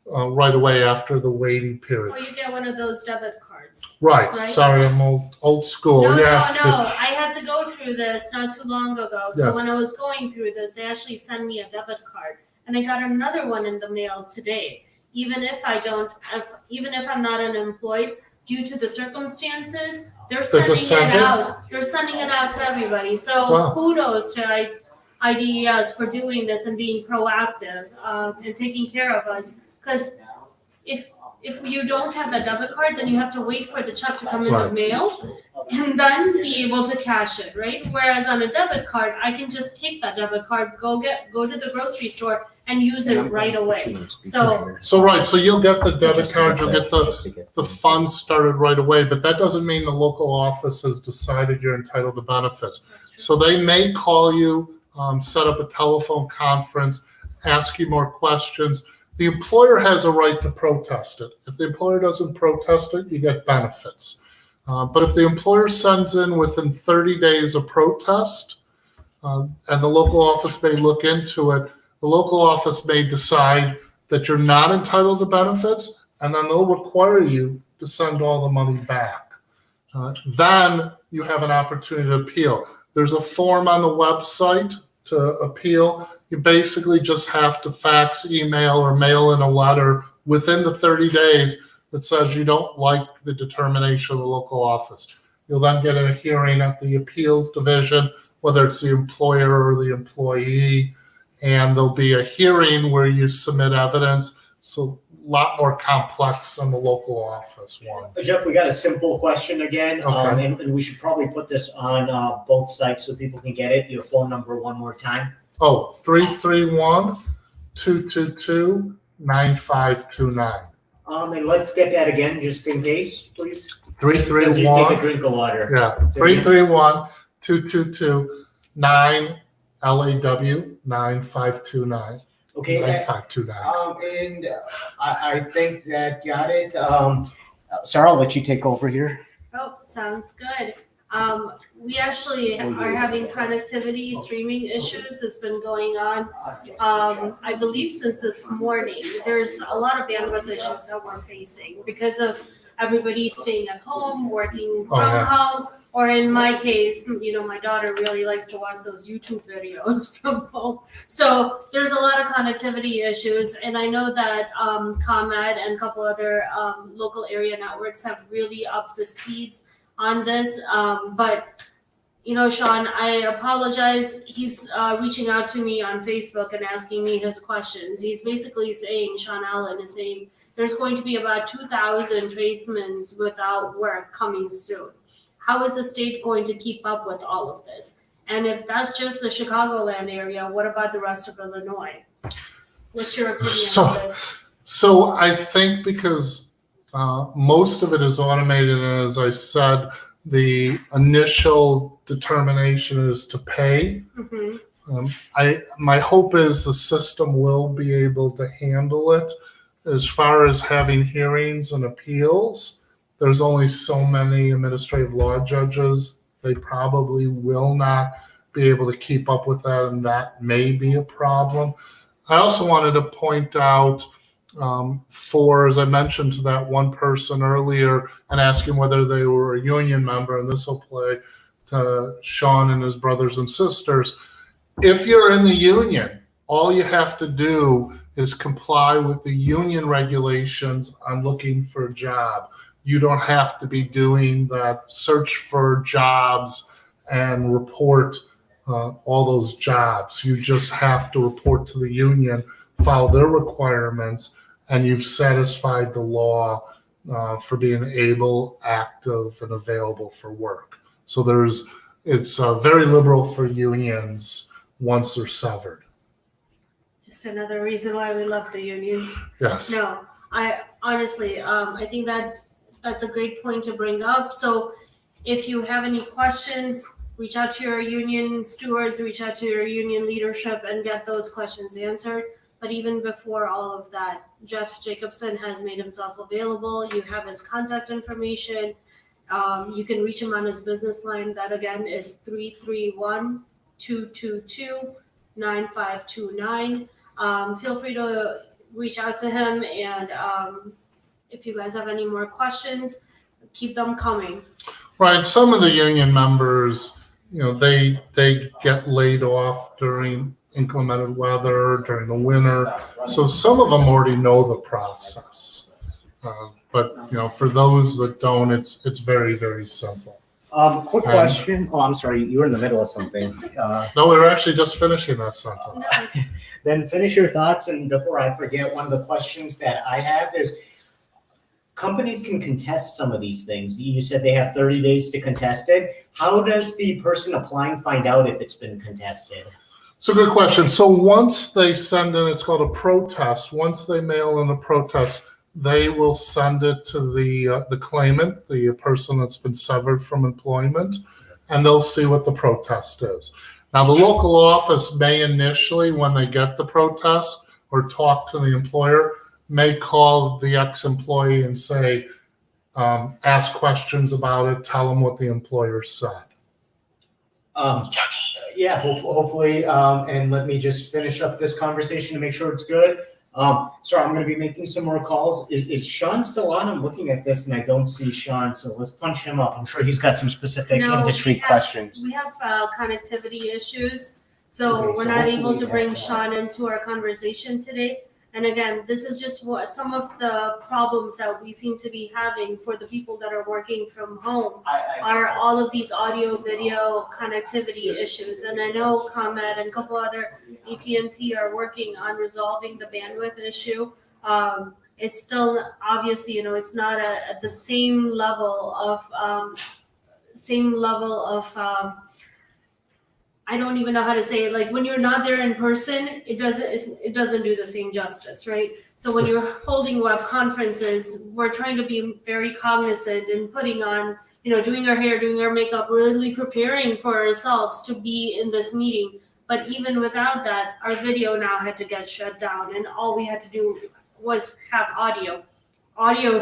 right away after the waiting period. Or you get one of those debit cards. Right. Right. Sorry, I'm old school. No, Yes. no. I had to go through this not too long ago. So Yes. when I was going through this, they actually sent me a debit card, and I got another one in the mail today. Even if I'm not unemployed, due to the circumstances, they're sending just sent it it? out. They're sending it out to everybody. So Wow. kudos to IDES for doing this and being proactive and taking care of us. Because if you don't have the debit card, then you have to wait for the check to come in the Right. mail and then be able to cash it, right? Whereas on a debit card, I can just take that debit card, go to the grocery store and use it right away. So So you'll get the debit card, you'll get the funds started right away, but that doesn't mean the local office has decided you're entitled to benefits. that's true. So they may call you, set up a telephone conference, ask you more questions. The employer has a right to protest it. If the employer doesn't protest it, you get benefits. But if the employer sends in within 30 days a protest, and the local office may look into it, the local office may decide that you're not entitled to benefits, and then they'll require you to send all the money back. Then you have an opportunity to appeal. There's a form on the website to appeal. You basically just have to fax, email, or mail in a letter within the 30 days that says you don't like the determination of the local office. You'll then get a hearing at the appeals division, whether it's the employer or the employee, and there'll be a hearing where you submit evidence. So a lot more complex than the local office one. Jeff, we got a simple question again, Okay. and we should probably put this on both sites so people can get it. Your phone number one more time. Oh, 331-222-9529. And let's get that again, just in case, please. As you 331. take a drink of water. Yeah, 331-222-9LAW-9529. Okay. 9529. And I think that got it. Sarah, I'll let you take over here. Oh, sounds good. We actually are having connectivity streaming issues that's been going on. I believe since this morning, there's a lot of bandwidth issues that we're facing because of everybody staying at home, working from home, or in my case, my daughter really likes to watch those YouTube videos from home. So there's a lot of connectivity issues, and I know that ComEd and a couple other local area networks have really upped the speeds on this, but Sean, I apologize. He's reaching out to me on Facebook and asking me his questions. He's basically saying, Sean Allen is saying, there's going to be about 2,000 tradesmen without work coming soon. How is the state going to keep up with all of this? And if that's just the Chicagoland area, what about the rest of Illinois? What's your opinion on this? So I think because most of it is automated, and as I said, the initial determination is to pay. Mm-hmm. My hope is the system will be able to handle it. As far as having hearings and appeals, there's only so many administrative law judges. They probably will not be able to keep up with that, and that may be a problem. I also wanted to point out, as I mentioned to that one person earlier and asking whether they were a union member, and this will play to Sean and his brothers and sisters. If you're in the union, all you have to do is comply with the union regulations on looking for a job. You don't have to be doing that search for jobs and report all those jobs. You just have to report to the union, follow their requirements, and you've satisfied the law for being able, active, and available for work. So it's very liberal for unions once they're severed. Just another reason why we love the unions. Yes. No, I honestly, I think that's a great point to bring up. So if you have any questions, reach out to your union stewards, reach out to your union leadership and get those questions answered. But even before all of that, Jeff Jacobson has made himself available. You have his contact information. You can reach him on his business line. That again is 331-222-9529. Feel free to reach out to him, and if you guys have any more questions, keep them coming. Right. Some of the union members, they get laid off during inclement weather, during the winter. So some of them already know the process. But for those that don't, it's very, very simple. Quick question. Oh, I'm sorry. You were in the middle of something. No, we were actually just finishing that sentence. Then finish your thoughts. And before I forget, one of the questions that I have is companies can contest some of these things. You said they have 30 days to contest it. How does the person applying find out if it's been contested? So good question. So once they send in, it's called a protest. Once they mail in a protest, they will send it to the claimant, the person that's been severed from employment, and they'll see what the protest is. Now, the local office may initially, when they get the protest or talk to the employer, may call the ex-employee and say, ask questions about it, tell them what the employer said. Yeah, hopefully, and let me just finish up this conversation to make sure it's good. Sorry, I'm going to be making some more calls. Is Sean still on? I'm looking at this and I don't see Sean, so let's punch him up. I'm sure he's got some specific industry questions. We have connectivity issues, so Okay, we're so not able hopefully to that- bring Sean into our conversation today. And again, this is just some of the problems that we seem to be having for the people that are working from home are all of these audio video connectivity issues. And I know ComEd and a couple other AT&T are working on resolving the bandwidth issue. It's still obviously, it's not at the same level of I don't even know how to say it. Like when you're not there in person, it doesn't do the same justice, right? So when you're holding web conferences, we're trying to be very cognizant and putting on, doing our hair, doing our makeup, really preparing for ourselves to be in this meeting. But even without that, our video now had to get shut down, and all we had to do was have audio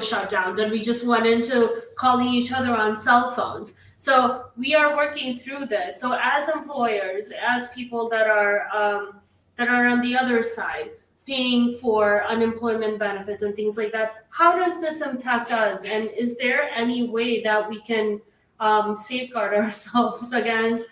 shut down. Then we just went into calling each other on cell phones. So we are working through this. So as employers, as people that are on the other side, paying for unemployment benefits and things like that, how does this impact us? And is there any way that we can safeguard ourselves against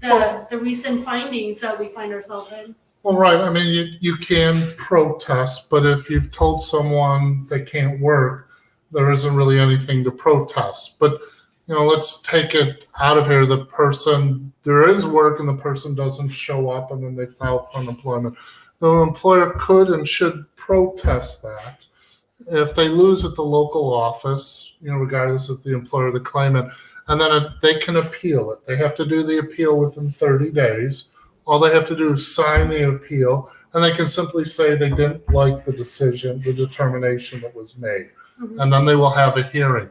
the recent findings that we find ourselves in? Well, right. I mean, you can protest, but if you've told someone they can't work, there isn't really anything to protest. But let's take it out of here. There is work and the person doesn't show up and then they file for unemployment. The employer could and should protest that. If they lose at the local office, regardless of the employer or the claimant, and then they can appeal it. They have to do the appeal within 30 days. All they have to do is sign the appeal, and they can simply say they didn't like the decision, the determination that was made. Mm-hmm. And then they will have a hearing.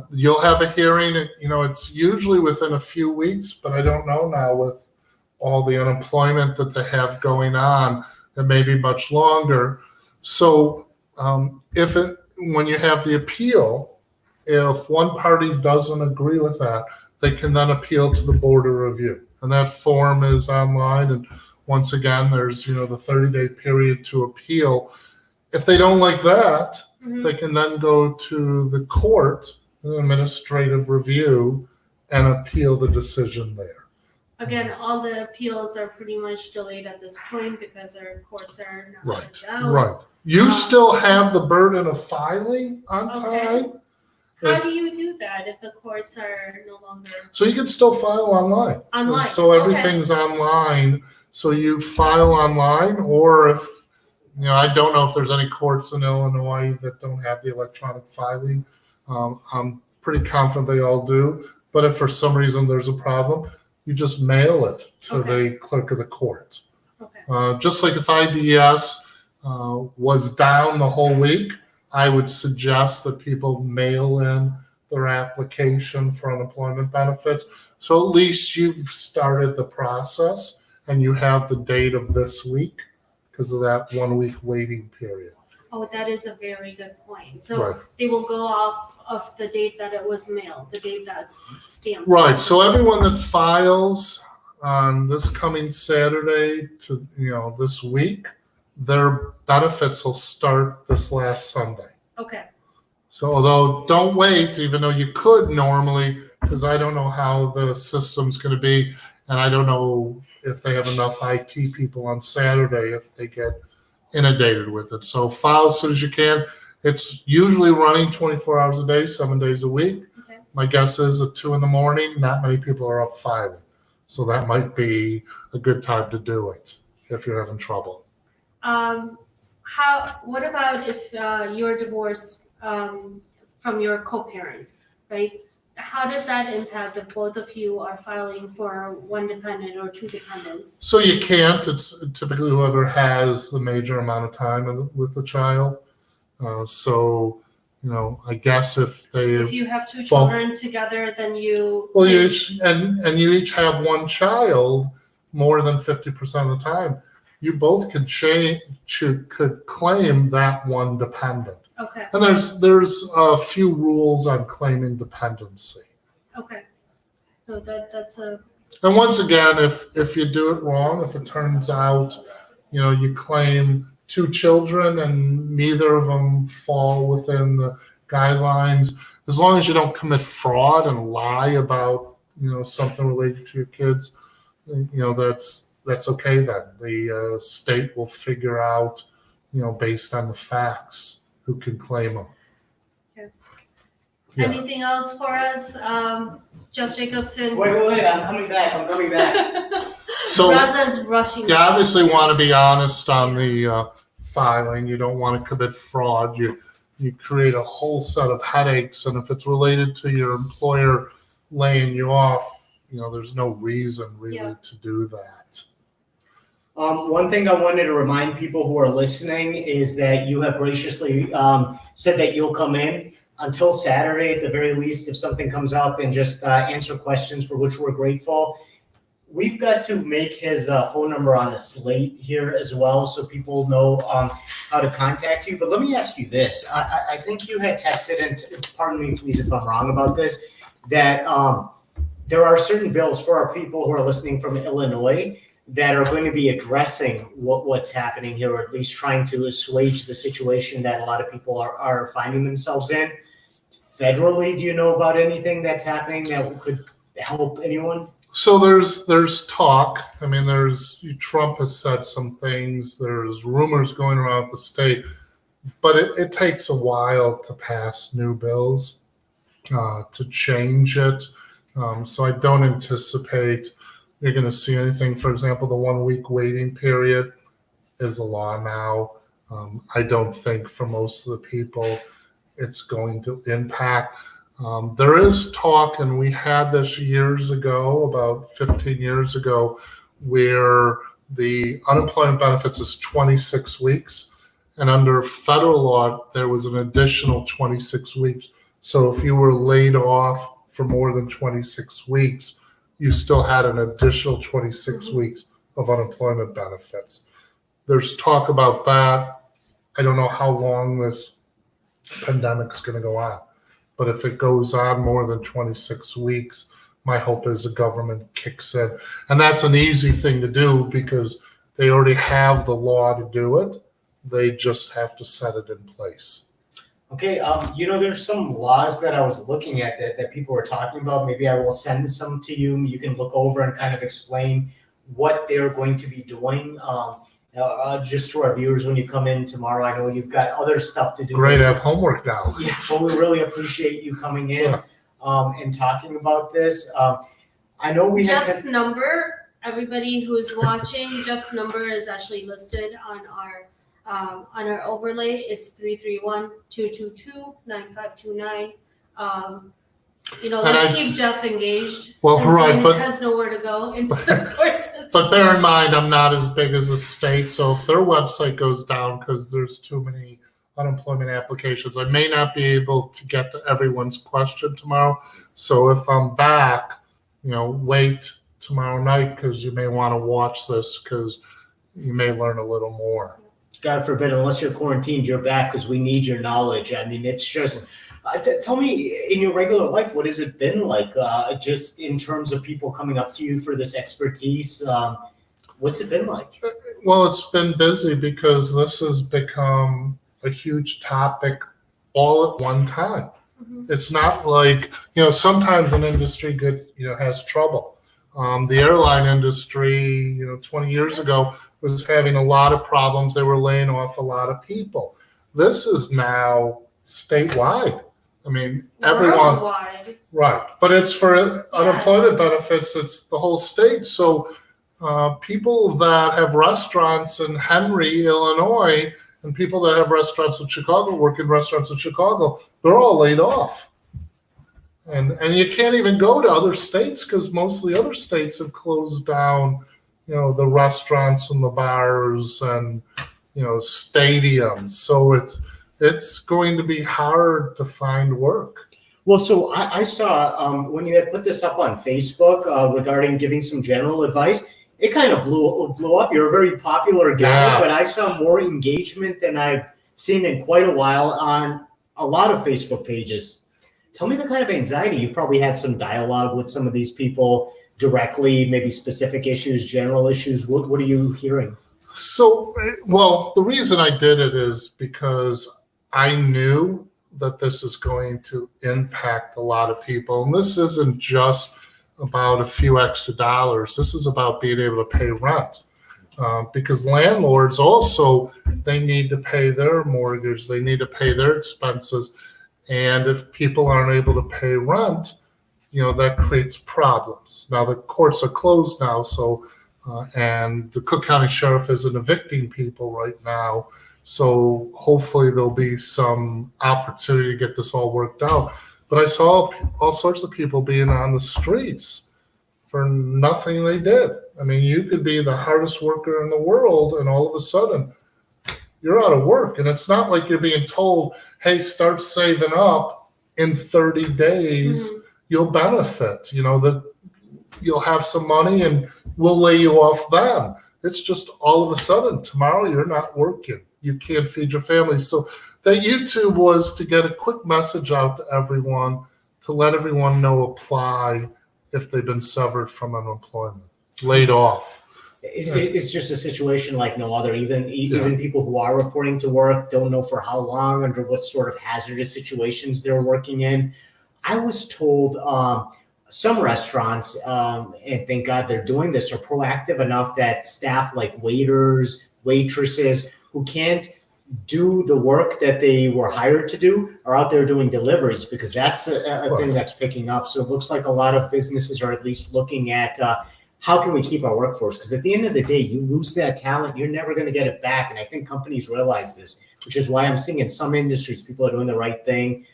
You'll have a hearing, it's usually within a few weeks, but I don't know now with all the unemployment that they have going on, it may be much longer. So when you have the appeal, if one party doesn't agree with that, they can then appeal to the Board of Review. And that form is online. And once again, there's, the 30-day period to appeal. If they don't like that, mm-hmm. they can then go to the court, an administrative review, and appeal the decision there. Again, all the appeals are pretty much delayed at this point because our courts are not shut down. Right. You still have the burden of filing on time. How do you do that if the courts are no longer? So you can still file online. Online. So everything's online. So you file online, or if, I don't know if there's any courts in Illinois that don't have the electronic filing. I'm pretty confident they all do. But if for some reason there's a problem, you just mail it to the clerk of the court. Okay. Just like if IDS was down the whole week, I would suggest that people mail in their application for unemployment benefits. So at least you've started the process and you have the date of this week because of that 1 week waiting period. Oh, that is a very good point. So they will go off of the date that it was mailed, the date that's stamped. Right. So everyone that files on this coming Saturday to, this week, their benefits will start this last Sunday. Okay. So although don't wait, even though you could normally, because I don't know how the system's going to be, and I don't know if they have enough IT people on Saturday if they get inundated with it. So file as soon as you can. It's usually running 24 hours a day, 7 days a week. Okay. My guess is at 2 a.m, not many people are up filing. So that might be a good time to do it if you're having trouble. What about if you're divorced from your co-parent, right? how does that impact if both of you are filing for one dependent or two dependents? So you can't. It's typically whoever has the major amount of time with the child. So, I guess if If you have two children together, then you. well, you each have one child more than 50% of the time, you both could claim that one dependent. Okay. And there's a few rules on claiming dependency. Okay. No, that's a. And once again, if you do it wrong, if it turns out, you claim two children and neither of them fall within the guidelines, as long as you don't commit fraud and lie about, something related to your kids, that's okay then. The state will figure out, based on the facts, who can claim them. Okay. Yeah. Anything else for us, Jeff Jacobson? Wait, I'm coming back. So Raza's rushing. you obviously want to be honest on the filing. You don't want to commit fraud. You create a whole set of headaches, and if it's related to your employer laying you off, there's no reason really to do that. One thing I wanted to remind people who are listening is that you have graciously said that you'll come in until Saturday at the very least if something comes up and just answer questions, for which we're grateful. We've got to make his phone number on a slate here as well so people know how to contact you. But let me ask you this. I think you had texted, and pardon me please if I'm wrong about this, that there are certain bills for our people who are listening from Illinois that are going to be addressing what's happening here, or at least trying to assuage the situation that a lot of people are finding themselves in. Federally, do you know about anything that's happening that could help anyone? So there's talk. I mean, Trump has said some things. There's rumors going around the state, but it takes a while to pass new bills, to change it. So I don't anticipate you're going to see anything. For example, the 1 week waiting period is a law now. I don't think for most of the people it's going to impact. There is talk, and we had this years ago, about 15 years ago, where the unemployment benefits is 26 weeks. And under federal law, there was an additional 26 weeks. So if you were laid off for more than 26 weeks, you still had an additional 26 weeks of unemployment benefits. There's talk about that. I don't know how long this pandemic's going to go on. But if it goes on more than 26 weeks, my hope is the government kicks in. And that's an easy thing to do because they already have the law to do it. They just have to set it in place. Okay, there's some laws that I was looking at that people were talking about. Maybe I will send some to you. You can look over and kind of explain what they're going to be doing. Just to our viewers, when you come in tomorrow, I know you've got other stuff to do. Great, I have homework now. Yeah, but we really appreciate you coming in and talking about this. I know we Jeff's number, everybody who is watching, Jeff's number is actually listed on our overlay. Is 331-222-9529. Let's keep Jeff engaged. Well, since right, he has nowhere to go in the court system. But bear in mind, I'm not as big as the state, so if their website goes down because there's too many unemployment applications, I may not be able to get to everyone's question tomorrow. So if I'm back, wait tomorrow night because you may want to watch this because you may learn a little more. God forbid, unless you're quarantined, you're back because we need your knowledge. I mean, it's just, tell me in your regular life, what has it been like just in terms of people coming up to you for this expertise? What's it been like? Well, it's been busy because this has become a huge topic all at one time. Mm-hmm. It's not like, sometimes an industry has trouble. The airline industry, 20 years ago was having a lot of problems. They were laying off a lot of people. This is now statewide. I mean, everyone. Worldwide. Right. But it's for unemployment benefits. It's the whole state. So people that have restaurants in Henry, Illinois, and people that have restaurants in Chicago, work in restaurants in Chicago, they're all laid off. And you can't even go to other states because most of the other states have closed down, the restaurants and the bars and, stadiums. So it's going to be hard to find work. Well, so I saw when you had put this up on Facebook regarding giving some general advice, it kind of blew up. You're a very popular guy, Yeah. but I saw more engagement than I've seen in quite a while on a lot of Facebook pages. Tell me the kind of anxiety. You've probably had some dialogue with some of these people directly, maybe specific issues, general issues. What are you hearing? So, well, the reason I did it is because I knew that this is going to impact a lot of people. And this isn't just about a few extra dollars. This is about being able to pay rent. Because landlords also, they need to pay their mortgage. They need to pay their expenses. And if people aren't able to pay rent, that creates problems. Now, the courts are closed now, so and the Cook County Sheriff isn't evicting people right now. So hopefully there'll be some opportunity to get this all worked out. But I saw all sorts of people being on the streets for nothing they did. I mean, you could be the hardest worker in the world, and all of a sudden you're out of work. And it's not like you're being told, hey, start saving up in 30 days, you'll benefit, that you'll have some money and we'll lay you off then. It's just all of a sudden, tomorrow you're not working. You can't feed your family. So that YouTube was to get a quick message out to everyone, to let everyone know apply if they've been severed from unemployment, laid off. It's just a situation like no other. Even people who are reporting to work don't know for how long, under what sort of hazardous situations they're working in. I was told some restaurants, and thank God they're doing this, are proactive enough that staff like waiters, waitresses who can't do the work that they were hired to do are out there doing deliveries, because that's a thing that's picking up. So it looks like a lot of businesses are at least looking at how can we keep our workforce? Because at the end of the day, you lose that talent, you're never going to get it back. And I think companies realize this, which is why I'm seeing in some industries, people are doing the right thing,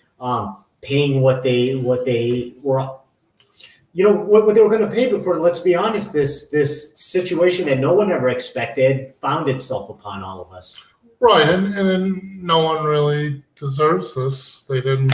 paying what they were, what they were going to pay before. Let's be honest, this situation that no one ever expected found itself upon all of us. Right, and no one really deserves this. They didn't,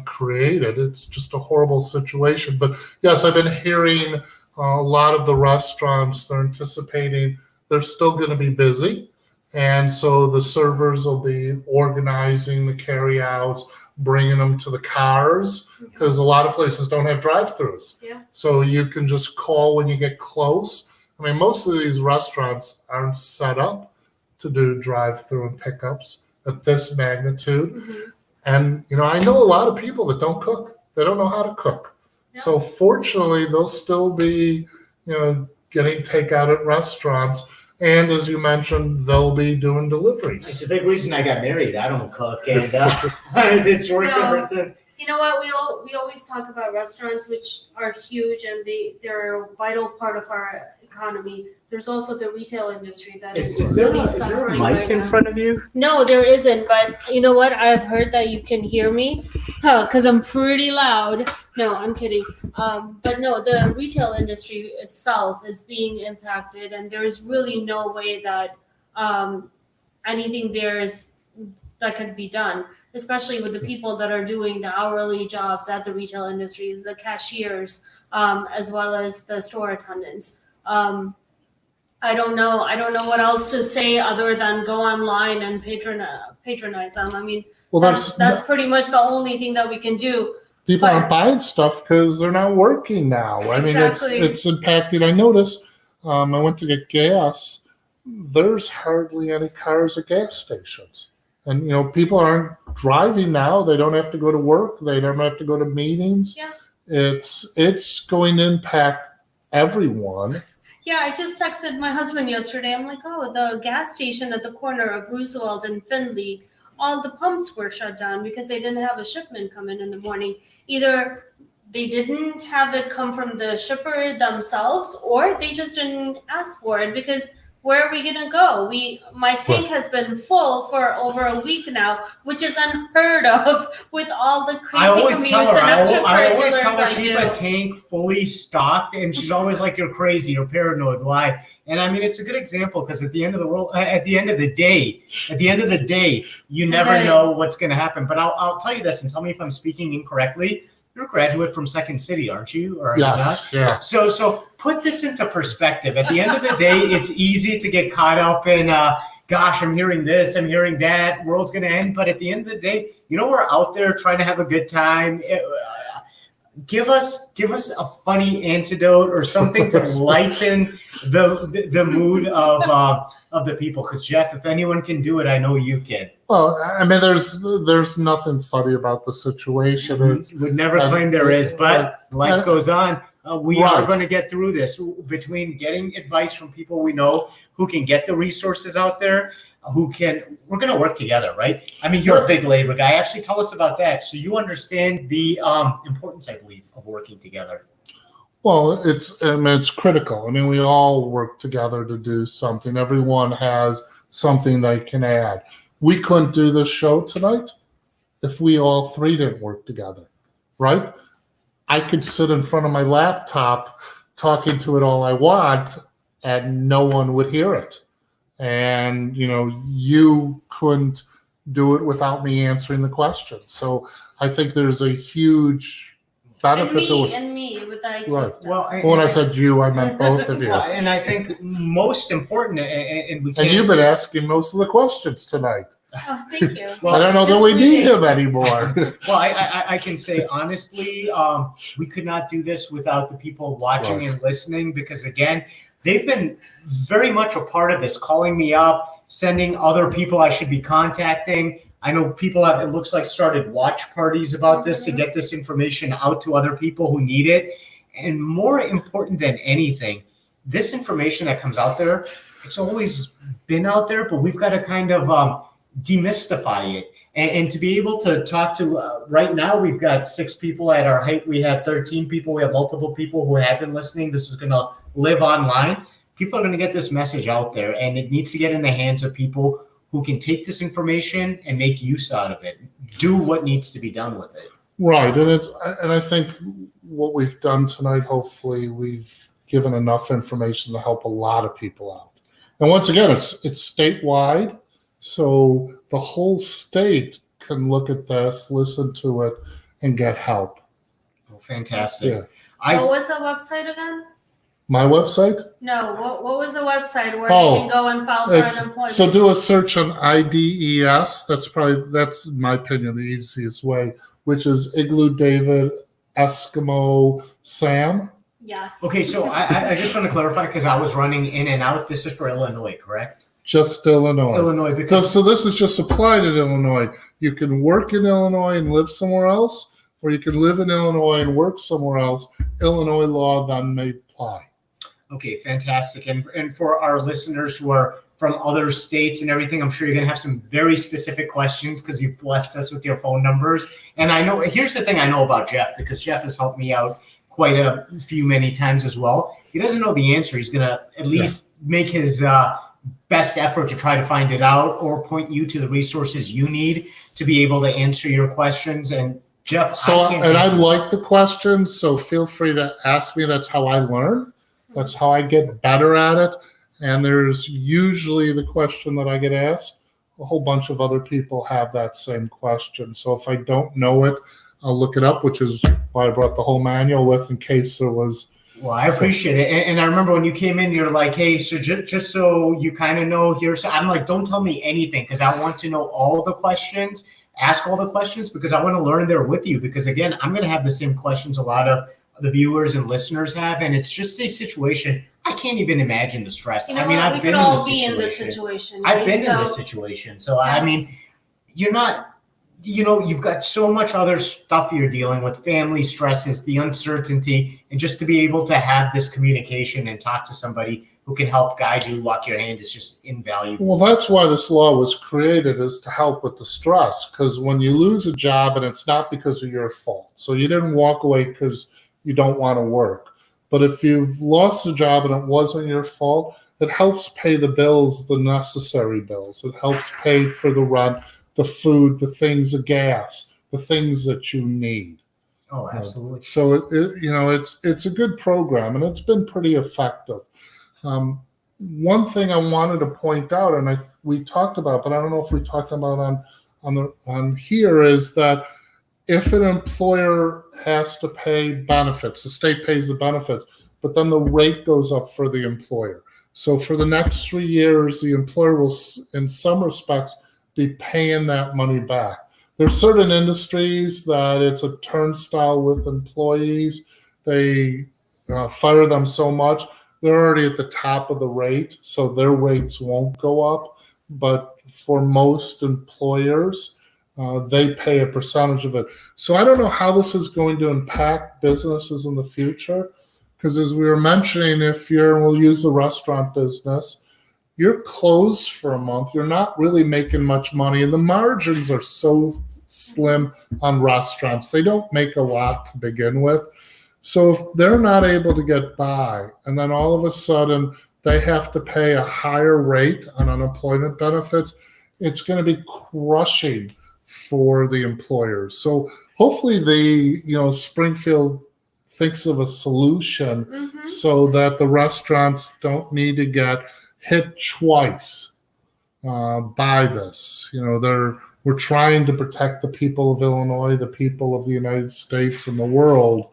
create it. It's just a horrible situation. But yes, I've been hearing a lot of the restaurants, they're anticipating they're still going to be busy. And so the servers will be organizing the carryouts, bringing them to the cars, because a lot of places don't have drive-thrus. Yeah. So you can just call when you get close. I mean, most of these restaurants aren't set up to do drive-through and pickups at this magnitude. And, I know a lot of people that don't cook. They don't know how to cook. So fortunately, they'll still be, getting takeout at restaurants. And as you mentioned, they'll be doing deliveries. It's a big reason I got married. I don't cook, and it's worked ever since. You know what? We always talk about restaurants, which are huge, and they're a vital part of our economy. There's also the retail industry that is really suffering right now. Is there a mic in front of you? No, there isn't. But you know what? I've heard that you can hear me, because I'm pretty loud. No, I'm kidding. But no, the retail industry itself is being impacted, and there's really no way that anything that could be done, especially with the people that are doing the hourly jobs at the retail industries, the cashiers, as well as the store attendants. I don't know what else to say other than go online and patronize them. I mean, Well, that's pretty much the only thing that we can do. people aren't buying stuff because they're not working now. I mean, Exactly. it's impacting. I noticed. I went to get gas. There's hardly any cars at gas stations, and people aren't driving now. They don't have to go to work. They don't have to go to meetings. Yeah. It's going to impact everyone. Yeah, I just texted my husband yesterday. I'm like, oh, the gas station at the corner of Roosevelt and Findlay, all the pumps were shut down because they didn't have a shipment come in the morning. Either they didn't have it come from the shipper themselves, or they just didn't ask for it, because where are we gonna go? My tank has been full for over a week now, which is unheard of with all the I crazy always commutes tell her, and I always extracurriculars tell her I keep do. a tank fully stocked, and she's always like, "You're crazy, you're paranoid. Why?" And I mean, it's a good example because at the end of the day, you never know what's going to happen. But I'll tell you this, and tell me if I'm speaking incorrectly. You're a graduate from Second City, aren't you? Or are you not? Yeah. So put this into perspective. At the end of the day, it's easy to get caught up in, gosh, I'm hearing this, I'm hearing that, world's going to end. But at the end of the day, we're out there trying to have a good time. Give us a funny antidote or something to lighten the mood of the people. Because Jeff, if anyone can do it, I know you can. Well, I mean, there's nothing funny about the situation. Would never claim there is, but life goes on. We are going to get through this between getting advice from people we know who can get the resources out there, we're going to work together, right? I mean, you're a big labor guy. Actually, tell us about that. So you understand the importance, I believe, of working together. Well, it's critical. I mean, we all work together to do something. Everyone has something they can add. We couldn't do this show tonight if we all three didn't work together, right? I could sit in front of my laptop talking to it all I want, and no one would hear it. And, you couldn't do it without me answering the questions. So I think there's a huge benefit to it. And me with the IT Right. stuff. Well, When I said you, I meant both of you. and I think most important, and we can't. And you've been asking most of the questions tonight. Oh, thank you. Well, I don't know that we need him anymore. Well, I can say honestly, we could not do this without the people watching and listening, because again, they've been very much a part of this, calling me up, sending other people I should be contacting. I know people have, it looks like, started watch parties about this to get this information out to other people who need it. And more important than anything, this information that comes out there, it's always been out there, but we've got to kind of demystify it. And to be able to talk to, right now, we've got 6 people at our height. We have 13 people. We have multiple people who have been listening. This is going to live online. People are going to get this message out there, and it needs to get in the hands of people who can take this information and make use out of it, do what needs to be done with it. Right. And I think what we've done tonight, hopefully we've given enough information to help a lot of people out. And once again, it's statewide. So the whole state can look at this, listen to it, and get help. Oh, fantastic. Yeah. What was the website again? My website? No, what was the website where Oh, you can go and file for unemployment? So do a search on IDES. That's my opinion, the easiest way, which is Igloo David Eskimo Sam. Yes. Okay, so I just want to clarify, because I was running in and out. This is for Illinois, correct? Just Illinois. Illinois, because So this is just applied in Illinois. You can work in Illinois and live somewhere else, or you can live in Illinois and work somewhere else. Illinois law then may apply. okay, fantastic. And for our listeners who are from other states and everything, I'm sure you're going to have some very specific questions because you've blessed us with your phone numbers. And I know, here's the thing I know about Jeff, because Jeff has helped me out quite a few many times as well. He doesn't know the answer. He's going to at least make his best effort to try to find it out, or point you to the resources you need to be able to answer your questions. And Jeff, I like the questions, so feel free to ask me. That's how I learn. That's how I get better at it. And there's usually the question that I get asked. A whole bunch of other people have that same question. So if I don't know it, I'll look it up, which is why I brought the whole manual with, in case there was. Well, I appreciate it. And I remember when you came in, you're like, hey, so just so you kind of know here. So I'm like, don't tell me anything, because I want to know all the questions, ask all the questions, because I want to learn there with you. Because again, I'm going to have the same questions a lot of the viewers and listeners have. And it's just a situation. I can't even imagine the stress. You know I mean, what? I've been in this situation. In this situation. I've right? been in this situation. So, I mean, you're not, you've got so much other stuff you're dealing with, family stresses, the uncertainty, and just to be able to have this communication and talk to somebody who can help guide you, walk your hand, is just invaluable. Well, that's why this law was created, is to help with the stress. Because when you lose a job, and it's not because of your fault. So you didn't walk away because you don't want to work. But if you've lost a job and it wasn't your fault, it helps pay the bills, the necessary bills. It helps pay for the rent, the food, the things, the gas, the things that you need. Oh, absolutely. So it's a good program, and it's been pretty effective. One thing I wanted to point out, and we talked about, but I don't know if we talked about on here, is that if an employer has to pay benefits, the state pays the benefits, but then the rate goes up for the employer. So for the next 3 years, the employer will, in some respects, be paying that money back. There's certain industries that it's a turnstile with employees. They fire them so much, they're already at the top of the rate, so their rates won't go up. But for most employers, they pay a percentage of it. So I don't know how this is going to impact businesses in the future, because as we were mentioning, we'll use the restaurant business, you're closed for a month, you're not really making much money, and the margins are so slim on restaurants. They don't make a lot to begin with. So if they're not able to get by, and then all of a sudden they have to pay a higher rate on unemployment benefits, it's going to be crushing for the employers. So hopefully Springfield thinks of a solution so that the restaurants don't need to get hit twice by this. We're trying to protect the people of Illinois, the people of the United States and the world,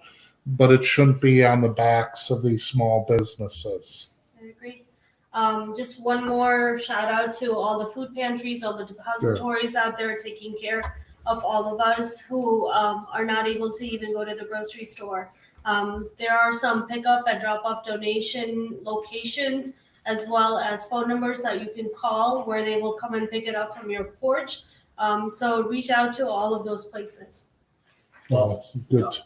but it shouldn't be on the backs of these small businesses. I agree. Just one more shout out to all the food pantries, all the depositories out there taking care of all of us who are not able to even go to the grocery store. There are some pickup and drop off donation locations, as well as phone numbers that you can call where they will come and pick it up from your porch. So reach out to all of those places. Well, good.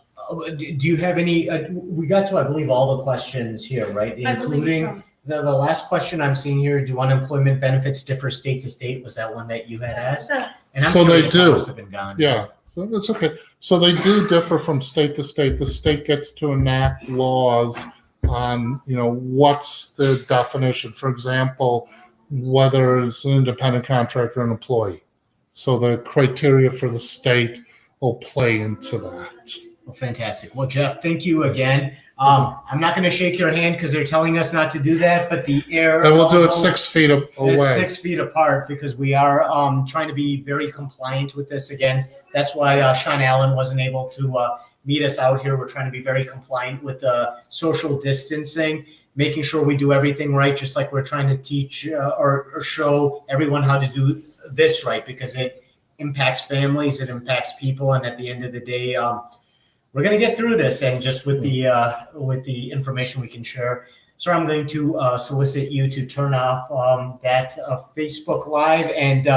Do you have any, we got to, I believe, all the questions here, right? I believe Including the last question I'm seeing here, do unemployment benefits differ state to state? Was that one that you had asked? And I'm So they curious how do. must have been gone. Yeah, so that's okay. So they do differ from state to state. The state gets to enact laws on, what's the definition. For example, whether it's an independent contractor or an employee. So the criteria for the state will play into that. Well, fantastic. Well, Jeff, thank you again. I'm not going to shake your hand because they're telling us not to do that, but the air. And we'll do it 6 feet away. 6 feet apart, because we are trying to be very compliant with this again. That's why Sean Allen wasn't able to meet us out here. We're trying to be very compliant with the social distancing, making sure we do everything right, just like we're trying to teach or show everyone how to do this right, because it impacts families, it impacts people, and at the end of the day, we're going to get through this. And just with the information we can share, sir, I'm going to solicit you to turn off that Facebook Live and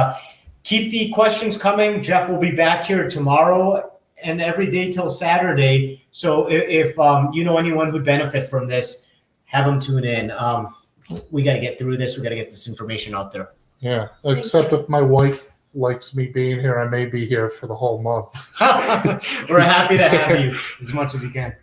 keep the questions coming. Jeff will be back here tomorrow and every day till Saturday. So if you know anyone who'd benefit from this, have them tune in. We got to get through this. We got to get this information out there. Yeah, except if my wife likes me being here, I may be here for the whole month. We're happy to have you as much as you can.